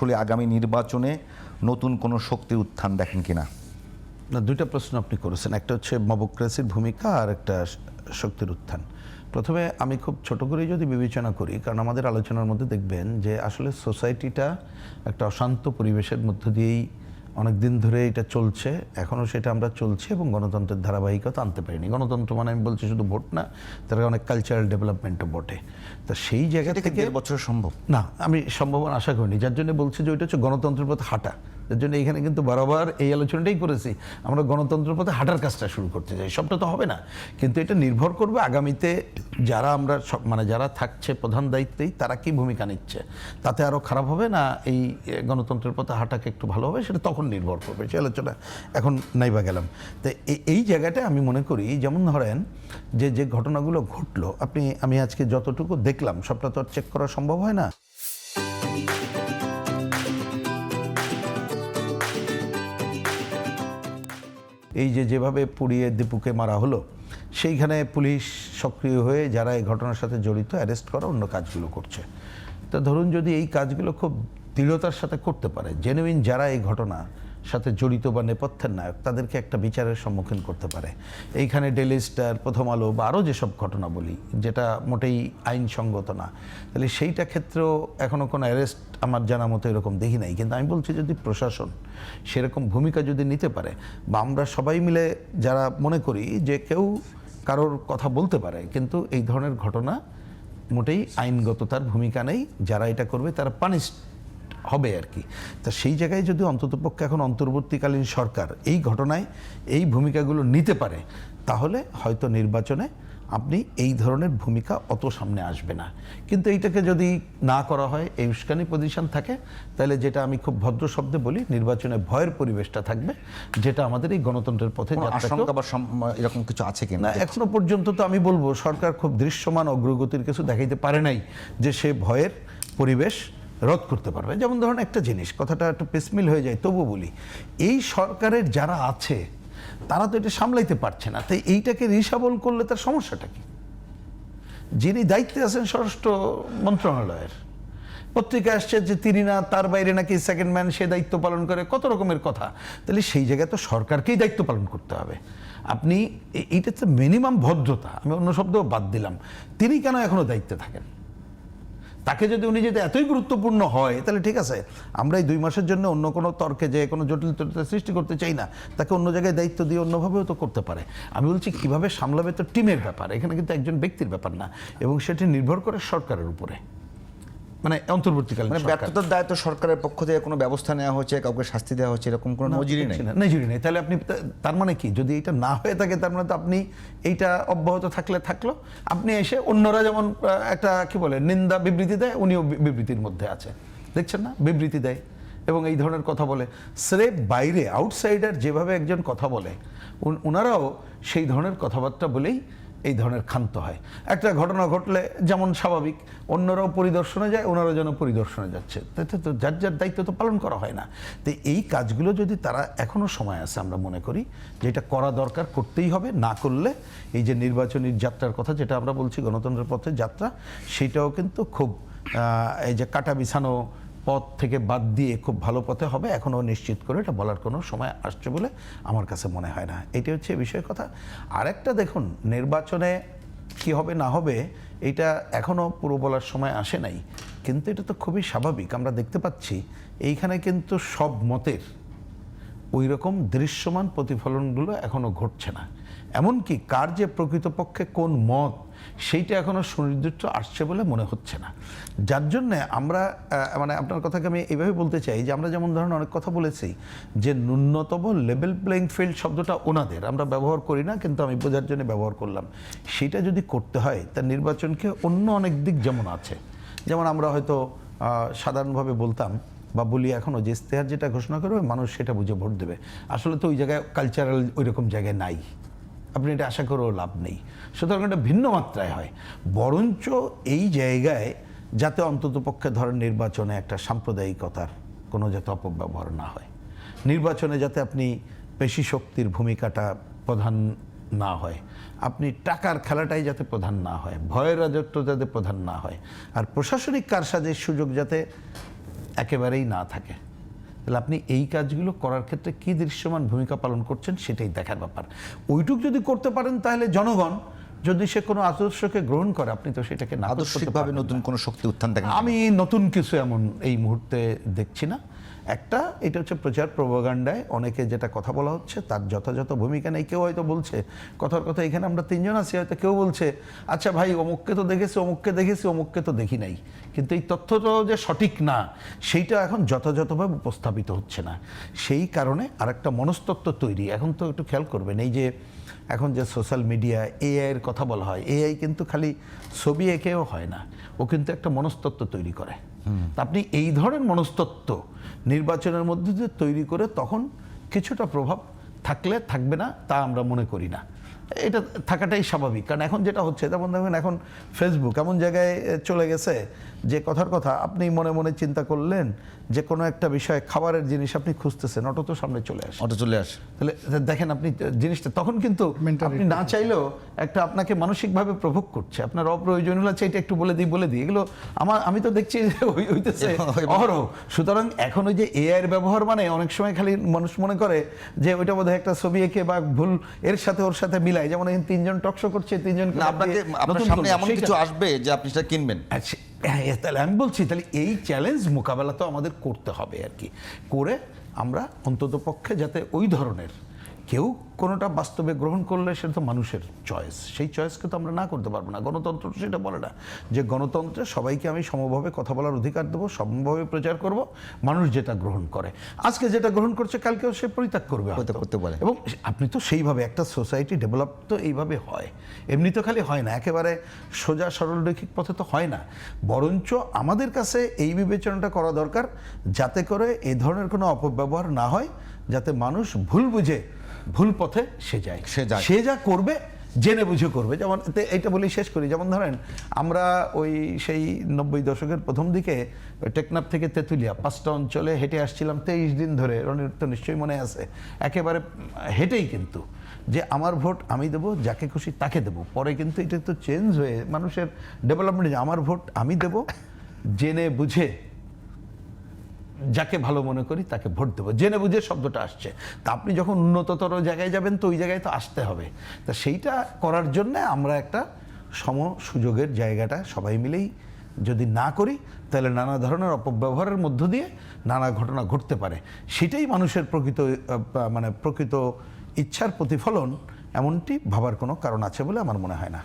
আসলে আগামী নির্বাচনে নতুন কোনো শক্তির উত্থান দেখেন কিনা? না, দুইটা প্রশ্ন আপনি করেছেন, একটা হচ্ছে মবক্রেসির ভূমিকা আর একটা শক্তির উত্থান। প্রথমে আমি খুব ছোট করেই যদি বিবেচনা করি, কারণ আমাদের আলোচনার মধ্যে দেখবেন যে আসলে সোসাইটিটা একটা অশান্ত পরিবেশের মধ্য দিয়েই অনেক দিন ধরে এটা চলছে, এখনও সেটা আমরা চলছে এবং গণতন্ত্রের ধারাবাহিকতা আনতে পারিনি। গণতন্ত্র মানে আমি বলছি শুধু ভোট না, তার অনেক কালচারাল ডেভেলপমেন্টও বটে। তা সেই জায়গা থেকে 1.5 বছর সম্ভব না, আমি সম্ভাবনা আশা করিনি, যার জন্য বলছি যে ওইটা হচ্ছে গণতন্ত্রের পথে হাঁটা। যার জন্য এখানে কিন্তু বারবার এই আলোচনাটাই করেছি, আমরা গণতন্ত্রের পথে হাঁটার কাজটা শুরু করতে চাই। সবটা তো হবে না, কিন্তু এটা নির্ভর করবে আগামীতে যারা আমরা মানে যারা থাকছে প্রধান দায়িত্বেই তারা কি ভূমিকা নিচ্ছে, তাতে আরও খারাপ হবে না এই গণতন্ত্রের পথে হাঁটাকে একটু ভালো হবে, সেটা তখন নির্ভর করবে। সে আলোচনা এখন নাইবা গেলাম। তো এই জায়গাটায় আমি মনে করি, যেমন ধরেন যে ঘটনাগুলো ঘটলো, আমি আজকে যতটুকু দেখলাম সবটা তো আর চেক করা সম্ভব হয় না। এই যেভাবে পুড়িয়ে দীপুকে মারা হলো, সেইখানে পুলিশ সক্রিয় হয়ে যারা এই ঘটনার সাথে জড়িত অ্যারেস্ট করা অন্য কাজগুলো করছে। তা ধরুন যদি এই কাজগুলো খুব দৃঢ়তার সাথে করতে পারে, জেনুইন যারা এই ঘটনা সাথে জড়িত বা নেপথ্যের নায়ক, তাদেরকে একটা বিচারের সম্মুখীন করতে পারে। এইখানে ডেইলি স্টার, প্রথম আলো বা আরও যেসব ঘটনা বলি যেটা মোটেই আইনসঙ্গত না, তাহলে সেইটা ক্ষেত্রেও এখনও কোনো অ্যারেস্ট আমার জানা মতো এরকম দেখি নাই। কিন্তু আমি বলছি যদি প্রশাসন সেরকম ভূমিকা যদি নিতে পারে, বা আমরা সবাই মিলে যারা মনে করি যে কেউ কারোর কথা বলতে পারে, কিন্তু এই ধরনের ঘটনা মোটেই আইনগততার ভূমিকা নেই, যারা এটা করবে তারা পানিশ হবে আর কি। তা সেই জায়গায় যদি অন্ততপক্ষে এখন অন্তর্বর্তীকালীন সরকার এই ঘটনায় এই ভূমিকাগুলো নিতে পারে, তাহলে হয়তো নির্বাচনে আপনি এই ধরনের ভূমিকা অত সামনে আসবে না। কিন্তু এইটাকে যদি না করা হয়, এই উস্কানি পজিশন থাকে, তাহলে যেটা আমি খুব ভদ্র শব্দে বলি, নির্বাচনে ভয়ের পরিবেশটা থাকবে, যেটা আমাদের এই গণতন্ত্রের পথে আশঙ্কা বা এরকম কিছু আছে কিনা? এখনো পর্যন্ত তো আমি বলবো সরকার খুব দৃশ্যমান অগ্রগতির কিছু দেখাইতে পারে নাই যে সে ভয়ের পরিবেশ রদ করতে পারবে। যেমন ধরুন একটা জিনিস, কথাটা একটু পেসমিল হয়ে যায় তবু বলি, এই সরকারের যারা আছে তারা তো এটা সামলাইতে পারছে না, তাই এইটাকে রিসাবল করলে তার সমস্যাটা কি? যিনি দায়িত্বে আছেন স্বরাষ্ট্র মন্ত্রণালয়ের, পত্রিকা আসছে যে তিনি না, তার বাইরে নাকি সেকেন্ড ম্যান সে দায়িত্ব পালন করে, কত রকমের কথা। তাহলে সেই জায়গায় তো সরকারকেই দায়িত্ব পালন করতে হবে। আপনি এইটা তো মিনিমাম ভদ্রতা, আমি অন্য শব্দও বাদ দিলাম, তিনি কেন এখনো দায়িত্বে থাকেন? তাকে যদি উনি যদি এতই গুরুত্বপূর্ণ হয়, তাহলে ঠিক আছে, আমরা এই 2 মাসের জন্য অন্য কোনো তর্কে যে কোনো জটিলতা সৃষ্টি করতে চাই না, তাকে অন্য জায়গায় দায়িত্ব দিয়ে অন্যভাবেও তো করতে পারে। আমি বলছি কীভাবে সামলাবে, তো টিমের ব্যাপার, এখানে কিন্তু একজন ব্যক্তির ব্যাপার না, এবং সেটি নির্ভর করে সরকারের উপরে, মানে অন্তর্বর্তীকালীন ব্যর্থতার দায় তো সরকারের পক্ষ থেকে কোনো ব্যবস্থা নেওয়া হচ্ছে, কাউকে শাস্তি দেওয়া হচ্ছে, এরকম কোনো নজিরই নেই। তাহলে আপনি তার মানে কি, যদি এটা না হয়ে থাকে তার মানে তো আপনি এইটা অব্যাহত থাকলো, আপনি এসে অন্যরা যেমন একটা কি বলে নিন্দা বিবৃতি দেয়, উনিও বিবৃতির মধ্যে আছে, দেখছেন না, বিবৃতি দেয় এবং এই ধরনের কথা বলে। স্রেফ বাইরে আউটসাইডার যেভাবে একজন কথা বলে, ওনারাও সেই ধরনের কথাবার্তা বলেই এই ধরনের ক্ষান্ত হয়। একটা ঘটনা ঘটলে যেমন স্বাভাবিক, অন্যরাও পরিদর্শনে যায়, ওনারাও যেন পরিদর্শনে যাচ্ছে, তাতে তো যার যার দায়িত্ব তো পালন করা হয় না। তো এই কাজগুলো যদি তারা, এখনও সময় আছে, আমরা মনে করি যে এটা করা দরকার, করতেই হবে। না করলে এই যে নির্বাচনী যাত্রার কথা যেটা আমরা বলছি, গণতন্ত্রের পথে যাত্রা, সেটাও কিন্তু খুব এই যে কাটা বিছানো পথ থেকে বাদ দিয়ে খুব ভালো পথে হবে, এখনও নিশ্চিত করে এটা বলার কোনো সময় আসছে বলে আমার কাছে মনে হয় না। এটি হচ্ছে বিষয়ের কথা। আরেকটা দেখুন, নির্বাচনে কি হবে না হবে এটা এখনও পুরো বলার সময় আসে নাই, কিন্তু এটা তো খুবই স্বাভাবিক। আমরা দেখতে পাচ্ছি এইখানে কিন্তু সব মতের ওই রকম দৃশ্যমান প্রতিফলনগুলো এখনও ঘটছে না। এমনকি কার যে প্রকৃতপক্ষে কোন মত, সেইটা এখনও সুনির্দিষ্ট আসছে বলে মনে হচ্ছে না। যার জন্যে আমরা মানে আপনার কথাকে আমি এইভাবে বলতে চাই যে আমরা যেমন ধরুন অনেক কথা বলেছি যে ন্যূনতম লেভেল প্লেইং ফিল্ড শব্দটা ওনাদের, আমরা ব্যবহার করি না, কিন্তু আমি বোঝার জন্য ব্যবহার করলাম। সেটা যদি করতে হয়, তার নির্বাচনকে অন্য অনেক দিক যেমন আছে, যেমন আমরা হয়তো সাধারণভাবে বলতাম বা বলি এখনও যে ইশতেহার যেটা ঘোষণা করবে মানুষ সেটা বুঝে ভোট দেবে, আসলে তো ওই জায়গায় কালচারাল ওই রকম জায়গায় নাই, আপনি এটা আশা করেও লাভ নেই। সুতরাং এটা ভিন্ন মাত্রায় হয়। বরঞ্চ এই জায়গায় যাতে অন্ততপক্ষে ধরেন নির্বাচনে একটা সাম্প্রদায়িকতার কোনো যাতে অপব্যবহার না হয়, নির্বাচনে যাতে আপনি পেশি শক্তির ভূমিকাটা প্রধান না হয়, আপনি টাকার খেলাটাই যাতে প্রধান না হয়, ভয়ের রাজত্ব যাতে প্রধান না হয়, আর প্রশাসনিক কারসাজির সুযোগ যাতে একেবারেই না থাকে, তাহলে আপনি এই কাজগুলো করার ক্ষেত্রে কি দৃশ্যমান ভূমিকা পালন করছেন সেটাই দেখার ব্যাপার। ওইটুক যদি করতে পারেন তাহলে জনগণ যদি সে কোনো আদর্শকে গ্রহণ করে, আপনি তো সেটাকে নাকচ করতে আদর্শিকভাবে পারবেন না। নতুন কোনো শক্তি উত্থান দেখেন? আমি নতুন কিছু এমন এই মুহূর্তে দেখছি না। একটা এটা হচ্ছে প্রচার প্রোপাগান্ডায় অনেকে যেটা কথা বলা হচ্ছে তার যথাযথ ভূমিকা নেই। কেউ হয়তো বলছে, কথার কথা এখানে আমরা তিনজন আছি, হয়তো কেউ বলছে আচ্ছা ভাই অমুককে তো দেখেছি, অমুককে দেখেছি, অমুককে তো দেখি নাই, কিন্তু এই তথ্যটাও যে সঠিক না সেইটা এখন যথাযথভাবে উপস্থাপিত হচ্ছে না। সেই কারণে আরেকটা মনস্তত্ত্ব তৈরি। এখন তো একটু খেয়াল করবেন, এই যে এখন যে সোশ্যাল মিডিয়া এআইয়ের কথা বলা হয়, এআই কিন্তু খালি ছবি এঁকেও হয় না, ও কিন্তু একটা মনস্তত্ত্ব তৈরি করে। তা আপনি এই ধরনের মনস্তত্ত্ব নির্বাচনের মধ্যে দিয়ে তৈরি করে তখন কিছুটা প্রভাব থাকলে থাকবে না তা আমরা মনে করি না। এটা থাকাটাই স্বাভাবিক, কারণ এখন যেটা হচ্ছে যেমন দেখবেন এখন ফেসবুক এমন জায়গায় চলে গেছে যে কথার কথা আপনি মনে মনে চিন্তা করলেন যে কোনো একটা বিষয় খাবারের জিনিস আপনি খুঁজতেছেন, অটো তো সামনে চলে আসে। অটো চলে আসে। তাহলে দেখেন আপনি জিনিসটা তখন কিন্তু আপনি না চাইলেও একটা আপনাকে মানসিকভাবে প্রভোগ করছে, আপনার অপ্রয়োজনীয় হচ্ছে এটা একটু বলে দিই এগুলো আমি তো দেখছি যে হইতেছে অহরহ। সুতরাং এখন ওই যে এআই এর ব্যবহার মানে অনেক সময় খালি মানুষ মনে করে যে ওইটা বোধহয় একটা ছবি এঁকে বা ভুল এর সাথে ওর সাথে মিলাই, যেমন এই তিনজন টকশো করছে, তিনজন আপনার সামনে এমন কিছু আসবে যে আপনি সেটা কিনবেন। আচ্ছা হ্যাঁ, তাহলে আমি বলছি তাহলে এই চ্যালেঞ্জ মোকাবেলা তো আমাদের করতে হবে আর কি, করে আমরা অন্তত পক্ষে যাতে ওই ধরনের কেউ কোনোটা বাস্তবে গ্রহণ করলে সেটা তো মানুষের চয়েস, সেই চয়েসকে তো আমরা না করতে পারবো না। গণতন্ত্র সেটা বলে না যে গণতন্ত্রে সবাইকে আমি সমভাবে কথা বলার অধিকার দেবো, সমভাবে প্রচার করব, মানুষ যেটা গ্রহণ করে আজকে যেটা গ্রহণ করছে কালকেও সে পরিত্যাগ করবে করতে পারে। এবং আপনি তো সেইভাবে একটা সোসাইটি ডেভেলপ তো এইভাবে হয়, এমনি তো খালি হয় না, একেবারে সোজা সরলরৈখিক পথে তো হয় না। বরঞ্চ আমাদের কাছে এই বিবেচনাটা করা দরকার যাতে করে এই ধরনের কোনো অপব্যবহার না হয়, যাতে মানুষ ভুল বুঝে ভুল পথে সে যা করবে জেনে বুঝে করবে। যেমন এইটা বলি শেষ করি, যেমন ধরেন আমরা ওই সেই 90 দশকের প্রথম দিকে টেকনাফ থেকে তেঁতুলিয়া 5টা অঞ্চলে হেঁটে আসছিলাম 23 দিন ধরে, রনির তো নিশ্চয়ই মনে আছে, একেবারে হেঁটেই কিন্তু যে আমার ভোট আমি দেবো, যাকে খুশি তাকে দেবো। পরে কিন্তু এটা তো চেঞ্জ হয়ে মানুষের ডেভেলপমেন্ট, আমার ভোট আমি দেবো, জেনে বুঝে যাকে ভালো মনে করি তাকে ভোট দেবো, জেনে বুঝে শব্দটা আসছে। তা আপনি যখন উন্নততর জায়গায় যাবেন তো ওই জায়গায় তো আসতে হবে। তা সেইটা করার জন্য আমরা একটা সম সুযোগের জায়গাটা সবাই মিলেই যদি না করি তাহলে নানা ধরনের অপব্যবহারের মধ্য দিয়ে নানা ঘটনা ঘটতে পারে। সেটাই মানুষের প্রকৃত ইচ্ছার প্রতিফলন, এমনটি ভাবার কোনো কারণ আছে বলে আমার মনে হয় না।